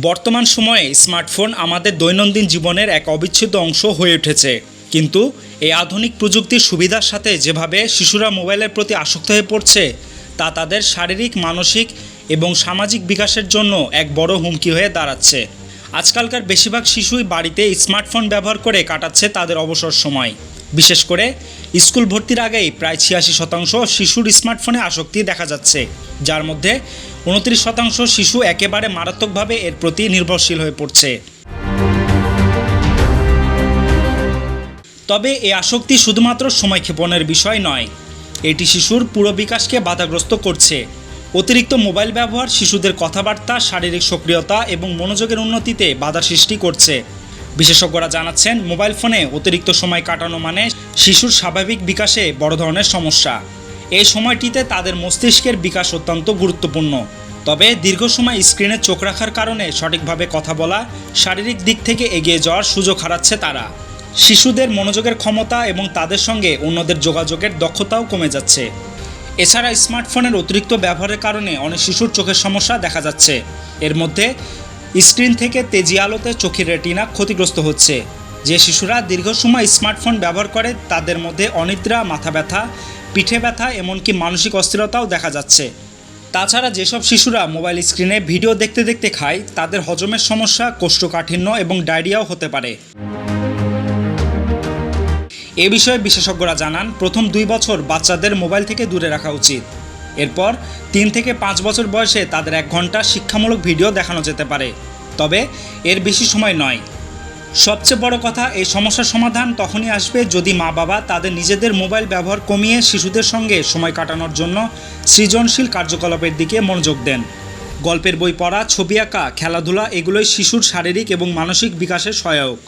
বর্তমান সময়ে স্মার্টফোন আমাদের দৈনন্দিন জীবনের এক অবিচ্ছেদ্য অংশ হয়ে উঠেছে। কিন্তু এই আধুনিক প্রযুক্তির সুবিধার সাথে যেভাবে শিশুরা মোবাইলের প্রতি আসক্ত হয়ে পড়ছে তা তাদের শারীরিক, মানসিক এবং সামাজিক বিকাশের জন্য এক বড় হুমকি হয়ে দাঁড়াচ্ছে। আজকালকার বেশিরভাগ শিশুই বাড়িতে স্মার্টফোন ব্যবহার করে কাটাচ্ছে তাদের অবসর সময়। বিশেষ করে স্কুল ভর্তির আগেই প্রায় ৮৬% শিশুর স্মার্টফোনে আসক্তি দেখা যাচ্ছে, যার মধ্যে ২৯% শিশু একেবারে মারাত্মকভাবে এর প্রতি নির্ভরশীল হয়ে পড়ছে। তবে এই আসক্তি শুধুমাত্র সময়ক্ষেপণের বিষয় নয়, এটি শিশুর পুরো বিকাশকে বাধাগ্রস্ত করছে। অতিরিক্ত মোবাইল ব্যবহার শিশুদের কথাবার্তা, শারীরিক সক্রিয়তা এবং মনোযোগের উন্নতিতে বাধা সৃষ্টি করছে। বিশেষজ্ঞরা জানাচ্ছেন, মোবাইল ফোনে অতিরিক্ত সময় কাটানো মানে শিশুর স্বাভাবিক বিকাশে বড় ধরনের সমস্যা। এই সময়টিতে তাদের মস্তিষ্কের বিকাশ অত্যন্ত গুরুত্বপূর্ণ। তবে দীর্ঘ সময় স্ক্রিনে চোখ রাখার কারণে সঠিকভাবে কথা বলা, শারীরিক দিক থেকে এগিয়ে যাওয়ার সুযোগ হারাচ্ছে তারা। শিশুদের মনোযোগের ক্ষমতা এবং তাদের সঙ্গে অন্যদের যোগাযোগের দক্ষতাও কমে যাচ্ছে। এছাড়া স্মার্টফোনের অতিরিক্ত ব্যবহারের কারণে অনেক শিশুর চোখের সমস্যা দেখা যাচ্ছে। এর মধ্যে স্ক্রিন থেকে তেজি আলোতে চোখের রেটিনা ক্ষতিগ্রস্ত হচ্ছে। যে শিশুরা দীর্ঘ সময় স্মার্টফোন ব্যবহার করে তাদের মধ্যে অনিদ্রা, মাথা ব্যথা, পিঠে ব্যথা, এমনকি মানসিক অস্থিরতাও দেখা যাচ্ছে। তাছাড়া যেসব শিশুরা মোবাইল স্ক্রিনে ভিডিও দেখতে দেখতে খায় তাদের হজমের সমস্যা, কোষ্ঠকাঠিন্য এবং ডায়রিয়াও হতে পারে। এ বিষয়ে বিশেষজ্ঞরা জানান, প্রথম ২ বছর বাচ্চাদের মোবাইল থেকে দূরে রাখা উচিত। এরপর ৩ থেকে ৫ বছর বয়সে তাদের ১ ঘন্টা শিক্ষামূলক ভিডিও দেখানো যেতে পারে, তবে এর বেশি সময় নয়। সবচেয়ে বড় কথা, এই সমস্যার সমাধান তখনই আসবে যদি মা-বাবা তাদের নিজেদের মোবাইল ব্যবহার কমিয়ে শিশুদের সঙ্গে সময় কাটানোর জন্য সৃজনশীল কার্যকলাপের দিকে মনোযোগ দেন। গল্পের বই পড়া, ছবি আঁকা, খেলাধুলা এগুলোই শিশুর শারীরিক এবং মানসিক বিকাশে সহায়ক।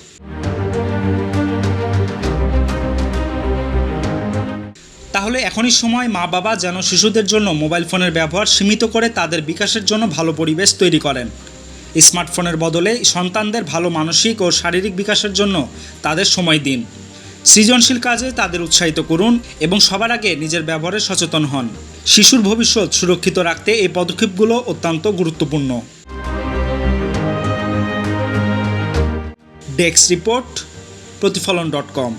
তাহলে এখনই সময় মা-বাবা যেন শিশুদের জন্য মোবাইল ফোনের ব্যবহার সীমিত করে তাদের বিকাশের জন্য ভালো পরিবেশ তৈরি করেন। স্মার্টফোনের বদলে সন্তানদের ভালো মানসিক ও শারীরিক বিকাশের জন্য তাদের সময় দিন। সৃজনশীল কাজে তাদের উৎসাহিত করুন এবং সবার আগে নিজের ব্যবহারে সচেতন হন। শিশুর ভবিষ্যৎ সুরক্ষিত রাখতে এই পদক্ষেপগুলো অত্যন্ত গুরুত্বপূর্ণ। Desk report, প্রতিফলন.com।